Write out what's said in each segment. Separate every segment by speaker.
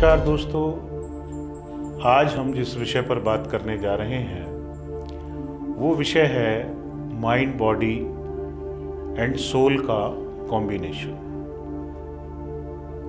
Speaker 1: नमस्कार दोस्तों, आज हम जिस विषय पर बात करने जा रहे हैं वो विषय है माइंड, बॉडी एंड सोल का कॉम्बिनेशन।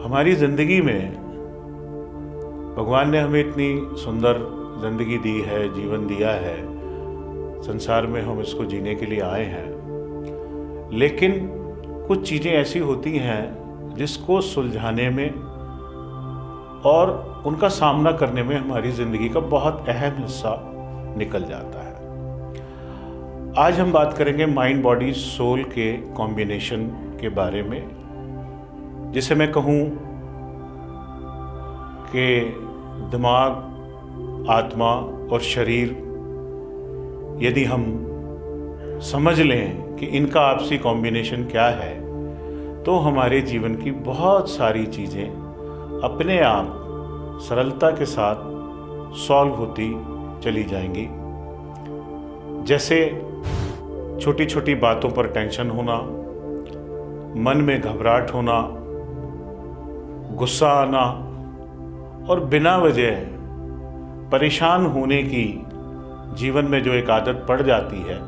Speaker 1: हमारी ज़िंदगी में भगवान ने हमें इतनी सुंदर ज़िंदगी दी है, जीवन दिया है, संसार में हम इसको जीने के लिए आए हैं। लेकिन कुछ चीज़ें ऐसी होती हैं जिसको सुलझाने में और उनका सामना करने में हमारी ज़िंदगी का बहुत अहम हिस्सा निकल जाता है। आज हम बात करेंगे माइंड, बॉडी, सोल के कॉम्बिनेशन के बारे में, जिसे मैं कहूँ कि दिमाग, आत्मा और शरीर यदि हम समझ लें कि इनका आपसी कॉम्बिनेशन क्या है तो हमारे जीवन की बहुत सारी चीज़ें अपने आप सरलता के साथ सॉल्व होती चली जाएंगी। जैसे छोटी छोटी बातों पर टेंशन होना, मन में घबराहट होना, गुस्सा आना और बिना वजह परेशान होने की जीवन में जो एक आदत पड़ जाती है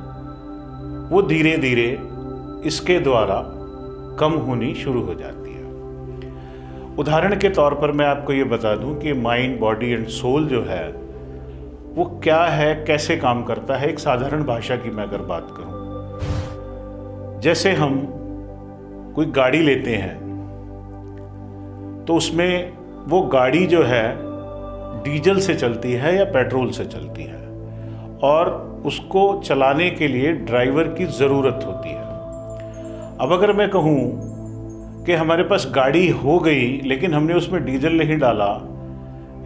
Speaker 1: वो धीरे धीरे इसके द्वारा कम होनी शुरू हो जाती है। उदाहरण के तौर पर मैं आपको ये बता दूं कि माइंड, बॉडी एंड सोल जो है वो क्या है, कैसे काम करता है। एक साधारण भाषा की मैं अगर बात करूं, जैसे हम कोई गाड़ी लेते हैं तो उसमें वो गाड़ी जो है डीजल से चलती है या पेट्रोल से चलती है और उसको चलाने के लिए ड्राइवर की ज़रूरत होती है। अब अगर मैं कहूँ कि हमारे पास गाड़ी हो गई लेकिन हमने उसमें डीजल नहीं डाला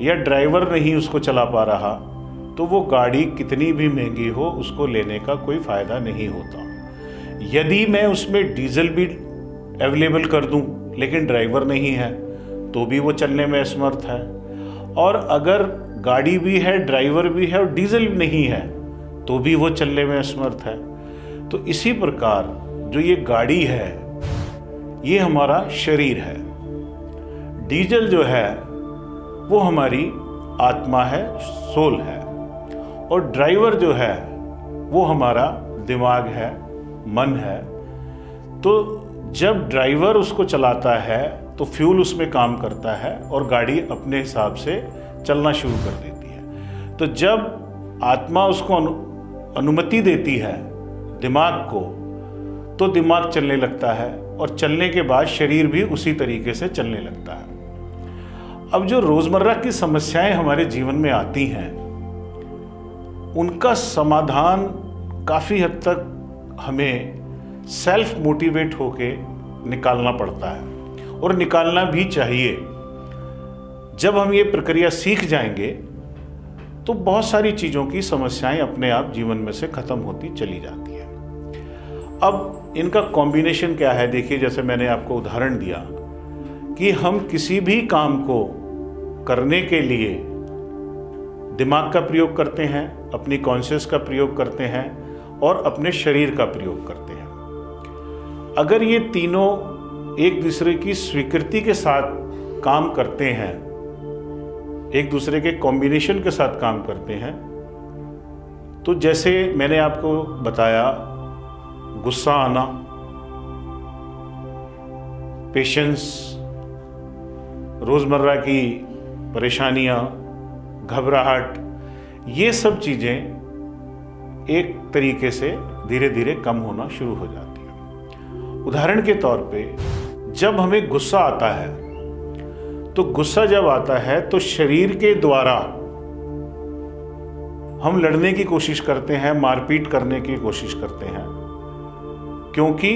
Speaker 1: या ड्राइवर नहीं उसको चला पा रहा, तो वो गाड़ी कितनी भी महंगी हो उसको लेने का कोई फ़ायदा नहीं होता। यदि मैं उसमें डीजल भी अवेलेबल कर दूं लेकिन ड्राइवर नहीं है तो भी वो चलने में असमर्थ है, और अगर गाड़ी भी है, ड्राइवर भी है और डीजल भी नहीं है तो भी वो चलने में असमर्थ है। तो इसी प्रकार जो ये गाड़ी है ये हमारा शरीर है, डीजल जो है वो हमारी आत्मा है, सोल है, और ड्राइवर जो है वो हमारा दिमाग है, मन है। तो जब ड्राइवर उसको चलाता है तो फ्यूल उसमें काम करता है और गाड़ी अपने हिसाब से चलना शुरू कर देती है। तो जब आत्मा उसको अनुमति देती है दिमाग को तो दिमाग चलने लगता है और चलने के बाद शरीर भी उसी तरीके से चलने लगता है। अब जो रोज़मर्रा की समस्याएं हमारे जीवन में आती हैं उनका समाधान काफ़ी हद तक हमें सेल्फ मोटिवेट होके निकालना पड़ता है और निकालना भी चाहिए। जब हम ये प्रक्रिया सीख जाएंगे तो बहुत सारी चीज़ों की समस्याएं अपने आप जीवन में से ख़त्म होती चली जाती है। अब इनका कॉम्बिनेशन क्या है, देखिए, जैसे मैंने आपको उदाहरण दिया कि हम किसी भी काम को करने के लिए दिमाग का प्रयोग करते हैं, अपनी कॉन्शियस का प्रयोग करते हैं और अपने शरीर का प्रयोग करते हैं। अगर ये तीनों एक दूसरे की स्वीकृति के साथ काम करते हैं, एक दूसरे के कॉम्बिनेशन के साथ काम करते हैं, तो जैसे मैंने आपको बताया, गुस्सा आना, पेशेंस, रोज़मर्रा की परेशानियां, घबराहट, ये सब चीज़ें एक तरीके से धीरे धीरे कम होना शुरू हो जाती हैं। उदाहरण के तौर पे जब हमें गुस्सा आता है तो गुस्सा जब आता है तो शरीर के द्वारा हम लड़ने की कोशिश करते हैं, मारपीट करने की कोशिश करते हैं, क्योंकि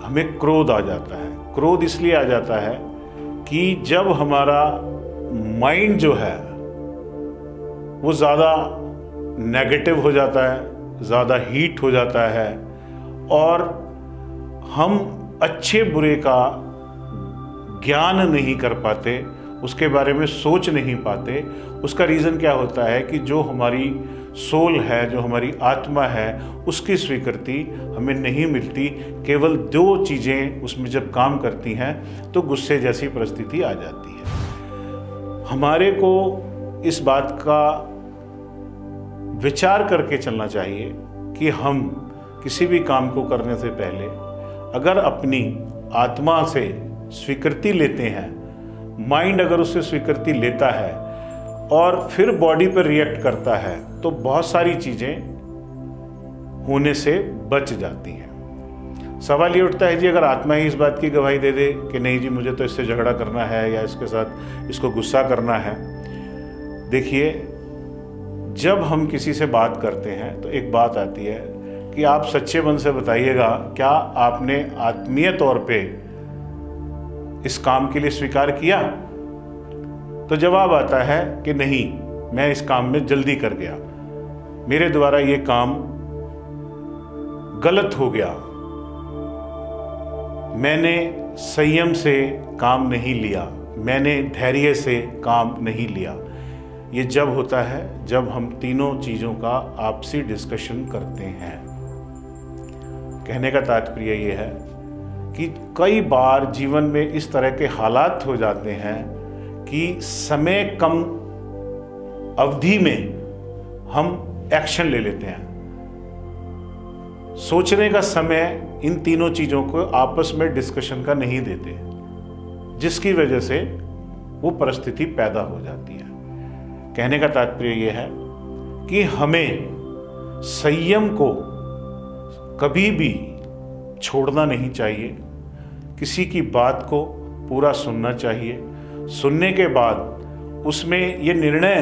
Speaker 1: हमें क्रोध आ जाता है। क्रोध इसलिए आ जाता है कि जब हमारा माइंड जो है वो ज़्यादा नेगेटिव हो जाता है, ज़्यादा हीट हो जाता है और हम अच्छे बुरे का ज्ञान नहीं कर पाते, उसके बारे में सोच नहीं पाते। उसका रीज़न क्या होता है कि जो हमारी सोल है, जो हमारी आत्मा है, उसकी स्वीकृति हमें नहीं मिलती। केवल दो चीज़ें उसमें जब काम करती हैं तो गुस्से जैसी परिस्थिति आ जाती है। हमारे को इस बात का विचार करके चलना चाहिए कि हम किसी भी काम को करने से पहले अगर अपनी आत्मा से स्वीकृति लेते हैं, माइंड अगर उससे स्वीकृति लेता है और फिर बॉडी पर रिएक्ट करता है, तो बहुत सारी चीज़ें होने से बच जाती हैं। सवाल ये उठता है जी, अगर आत्मा ही इस बात की गवाही दे दे कि नहीं जी मुझे तो इससे झगड़ा करना है या इसके साथ इसको गुस्सा करना है। देखिए, जब हम किसी से बात करते हैं तो एक बात आती है कि आप सच्चे मन से बताइएगा, क्या आपने आत्मीय तौर पे इस काम के लिए स्वीकार किया? तो जवाब आता है कि नहीं, मैं इस काम में जल्दी कर गया, मेरे द्वारा ये काम गलत हो गया, मैंने संयम से काम नहीं लिया, मैंने धैर्य से काम नहीं लिया। ये जब होता है जब हम तीनों चीज़ों का आपसी डिस्कशन करते हैं। कहने का तात्पर्य ये है कि कई बार जीवन में इस तरह के हालात हो जाते हैं कि समय कम अवधि में हम एक्शन ले लेते हैं। सोचने का समय इन तीनों चीज़ों को आपस में डिस्कशन का नहीं देते, जिसकी वजह से वो परिस्थिति पैदा हो जाती है। कहने का तात्पर्य ये है कि हमें संयम को कभी भी छोड़ना नहीं चाहिए, किसी की बात को पूरा सुनना चाहिए। सुनने के बाद उसमें ये निर्णय,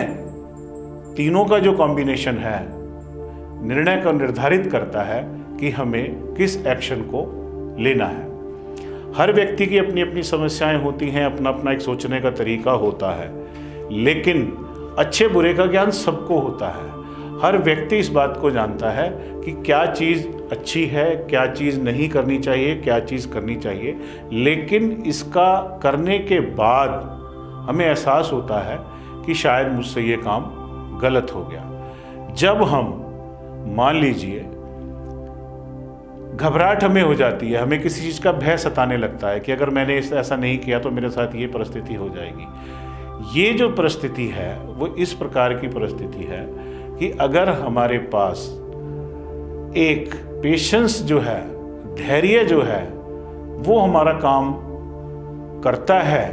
Speaker 1: तीनों का जो कॉम्बिनेशन है, निर्णय को निर्धारित करता है कि हमें किस एक्शन को लेना है। हर व्यक्ति की अपनी अपनी समस्याएं होती हैं, अपना अपना एक सोचने का तरीका होता है, लेकिन अच्छे बुरे का ज्ञान सबको होता है। हर व्यक्ति इस बात को जानता है कि क्या चीज़ अच्छी है, क्या चीज़ नहीं करनी चाहिए, क्या चीज़ करनी चाहिए, लेकिन इसका करने के बाद हमें एहसास होता है कि शायद मुझसे ये काम गलत हो गया। जब हम, मान लीजिए, घबराहट हमें हो जाती है, हमें किसी चीज़ का भय सताने लगता है कि अगर मैंने ऐसा नहीं किया तो मेरे साथ ये परिस्थिति हो जाएगी। ये जो परिस्थिति है वो इस प्रकार की परिस्थिति है कि अगर हमारे पास एक पेशेंस जो है, धैर्य जो है, वो हमारा काम करता है,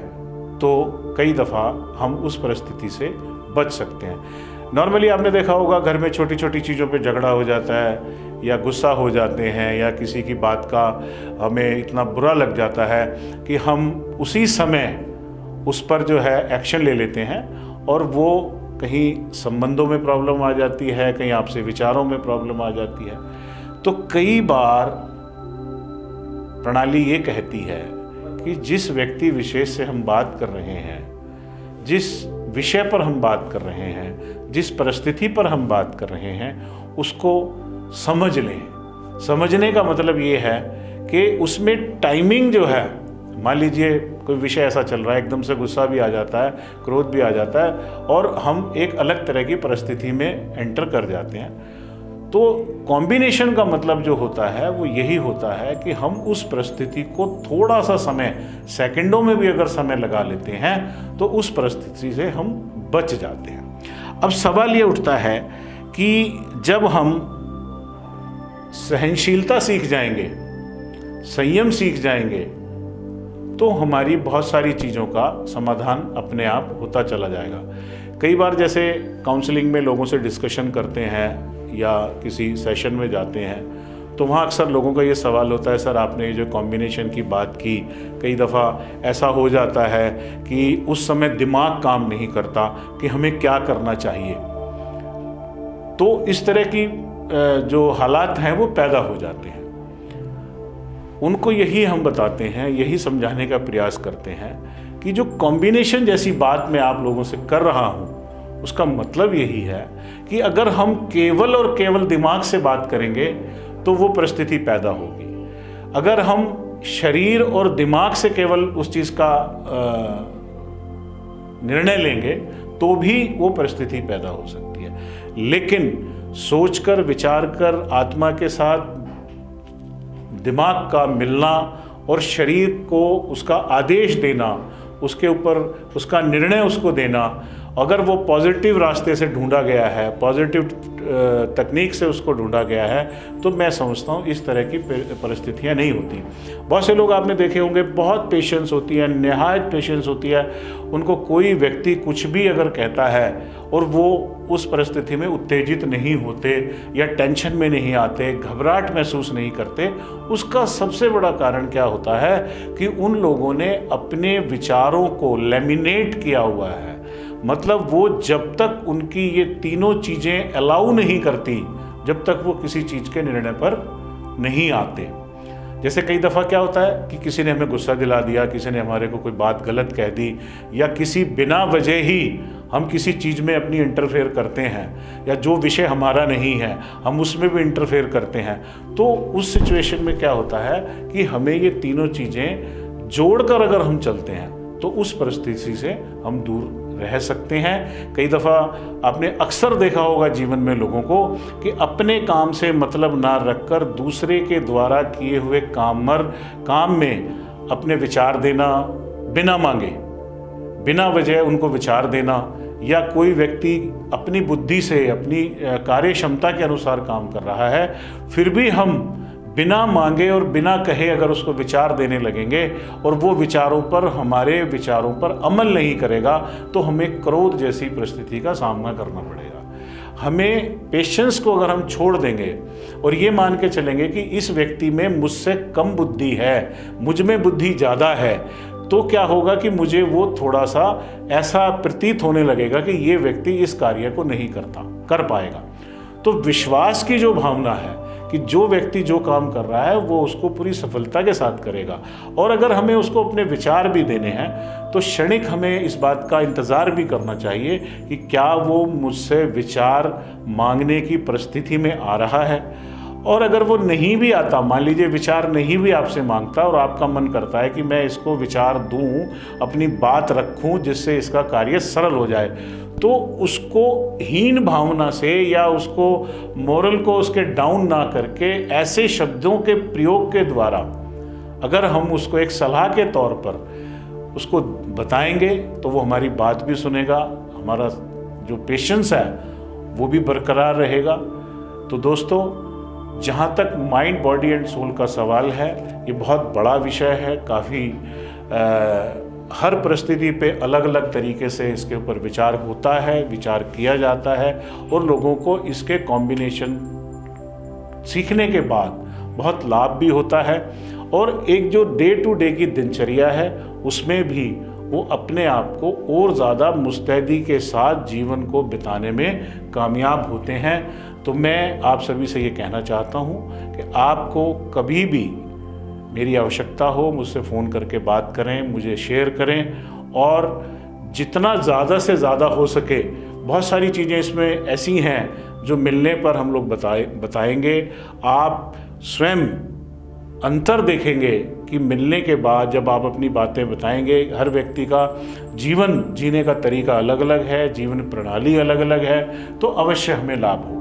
Speaker 1: तो कई दफ़ा हम उस परिस्थिति से बच सकते हैं। नॉर्मली आपने देखा होगा, घर में छोटी छोटी चीज़ों पे झगड़ा हो जाता है या गुस्सा हो जाते हैं या किसी की बात का हमें इतना बुरा लग जाता है कि हम उसी समय उस पर जो है एक्शन ले लेते हैं, और वो कहीं संबंधों में प्रॉब्लम आ जाती है, कहीं आपसे विचारों में प्रॉब्लम आ जाती है। तो कई बार प्रणाली ये कहती है कि जिस व्यक्ति विशेष से हम बात कर रहे हैं, जिस विषय पर हम बात कर रहे हैं, जिस परिस्थिति पर हम बात कर रहे हैं, उसको समझ लें। समझने का मतलब ये है कि उसमें टाइमिंग जो है, मान लीजिए कोई विषय ऐसा चल रहा है, एकदम से गुस्सा भी आ जाता है, क्रोध भी आ जाता है, और हम एक अलग तरह की परिस्थिति में एंटर कर जाते हैं। तो कॉम्बिनेशन का मतलब जो होता है वो यही होता है कि हम उस परिस्थिति को थोड़ा सा समय, सेकंडों में भी अगर समय लगा लेते हैं, तो उस परिस्थिति से हम बच जाते हैं। अब सवाल ये उठता है कि जब हम सहनशीलता सीख जाएंगे, संयम सीख जाएंगे, तो हमारी बहुत सारी चीज़ों का समाधान अपने आप होता चला जाएगा। कई बार जैसे काउंसलिंग में लोगों से डिस्कशन करते हैं या किसी सेशन में जाते हैं, तो वहाँ अक्सर लोगों का ये सवाल होता है, सर आपने ये जो कॉम्बिनेशन की बात की, कई दफ़ा ऐसा हो जाता है कि उस समय दिमाग काम नहीं करता कि हमें क्या करना चाहिए। तो इस तरह की जो हालात हैं वो पैदा हो जाते हैं। उनको यही हम बताते हैं, यही समझाने का प्रयास करते हैं कि जो कॉम्बिनेशन जैसी बात मैं आप लोगों से कर रहा हूँ, उसका मतलब यही है कि अगर हम केवल और केवल दिमाग से बात करेंगे तो वो परिस्थिति पैदा होगी। अगर हम शरीर और दिमाग से केवल उस चीज़ का निर्णय लेंगे तो भी वो परिस्थिति पैदा हो सकती है। लेकिन सोचकर, विचार कर, आत्मा के साथ दिमाग का मिलना और शरीर को उसका आदेश देना, उसके ऊपर उसका निर्णय उसको देना, अगर वो पॉजिटिव रास्ते से ढूंढा गया है, पॉजिटिव तकनीक से उसको ढूंढा गया है, तो मैं समझता हूँ इस तरह की परिस्थितियाँ नहीं होती। बहुत से लोग आपने देखे होंगे, बहुत पेशेंस होती है, निहायत पेशेंस होती है, उनको कोई व्यक्ति कुछ भी अगर कहता है और वो उस परिस्थिति में उत्तेजित नहीं होते या टेंशन में नहीं आते, घबराहट महसूस नहीं करते, उसका सबसे बड़ा कारण क्या होता है कि उन लोगों ने अपने विचारों को लैमिनेट किया हुआ है। मतलब वो जब तक उनकी ये तीनों चीज़ें अलाउ नहीं करती, जब तक वो किसी चीज़ के निर्णय पर नहीं आते। जैसे कई दफ़ा क्या होता है कि किसी ने हमें गुस्सा दिला दिया, किसी ने हमारे को कोई बात गलत कह दी, या किसी बिना वजह ही हम किसी चीज़ में अपनी इंटरफेयर करते हैं, या जो विषय हमारा नहीं है हम उसमें भी इंटरफेयर करते हैं। तो उस सिचुएशन में क्या होता है कि हमें ये तीनों चीज़ें जोड़कर अगर हम चलते हैं तो उस परिस्थिति से हम दूर रह सकते हैं। कई दफ़ा आपने अक्सर देखा होगा जीवन में लोगों को कि अपने काम से मतलब ना रखकर दूसरे के द्वारा किए हुए काम में अपने विचार देना, बिना मांगे, बिना वजह उनको विचार देना, या कोई व्यक्ति अपनी बुद्धि से अपनी कार्य क्षमता के अनुसार काम कर रहा है, फिर भी हम बिना मांगे और बिना कहे अगर उसको विचार देने लगेंगे और वो विचारों पर, हमारे विचारों पर अमल नहीं करेगा, तो हमें क्रोध जैसी परिस्थिति का सामना करना पड़ेगा। हमें पेशेंस को अगर हम छोड़ देंगे और ये मान के चलेंगे कि इस व्यक्ति में मुझसे कम बुद्धि है, मुझ में बुद्धि ज़्यादा है, तो क्या होगा कि मुझे वो थोड़ा सा ऐसा प्रतीत होने लगेगा कि ये व्यक्ति इस कार्य को नहीं कर पाएगा। तो विश्वास की जो भावना है कि जो व्यक्ति जो काम कर रहा है वो उसको पूरी सफलता के साथ करेगा, और अगर हमें उसको अपने विचार भी देने हैं तो क्षणिक हमें इस बात का इंतज़ार भी करना चाहिए कि क्या वो मुझसे विचार मांगने की परिस्थिति में आ रहा है। और अगर वो नहीं भी आता, मान लीजिए विचार नहीं भी आपसे मांगता और आपका मन करता है कि मैं इसको विचार दूं, अपनी बात रखूं जिससे इसका कार्य सरल हो जाए, तो उसको हीन भावना से या उसको मोरल को उसके डाउन ना करके ऐसे शब्दों के प्रयोग के द्वारा अगर हम उसको एक सलाह के तौर पर उसको बताएंगे तो वो हमारी बात भी सुनेगा, हमारा जो पेशेंस है वो भी बरकरार रहेगा। तो दोस्तों, जहाँ तक माइंड, बॉडी एंड सोल का सवाल है, ये बहुत बड़ा विषय है, काफ़ी हर परिस्थिति पे अलग अलग तरीके से इसके ऊपर विचार होता है, विचार किया जाता है, और लोगों को इसके कॉम्बिनेशन सीखने के बाद बहुत लाभ भी होता है। और एक जो डे टू डे की दिनचर्या है उसमें भी वो अपने आप को और ज़्यादा मुस्तैदी के साथ जीवन को बिताने में कामयाब होते हैं। तो मैं आप सभी से ये कहना चाहता हूँ कि आपको कभी भी मेरी आवश्यकता हो मुझसे फ़ोन करके बात करें, मुझे शेयर करें, और जितना ज़्यादा से ज़्यादा हो सके, बहुत सारी चीज़ें इसमें ऐसी हैं जो मिलने पर हम लोग बताएंगे। आप स्वयं अंतर देखेंगे कि मिलने के बाद जब आप अपनी बातें बताएंगे, हर व्यक्ति का जीवन जीने का तरीका अलग अलग है, जीवन प्रणाली अलग अलग है, तो अवश्य हमें लाभ होगा।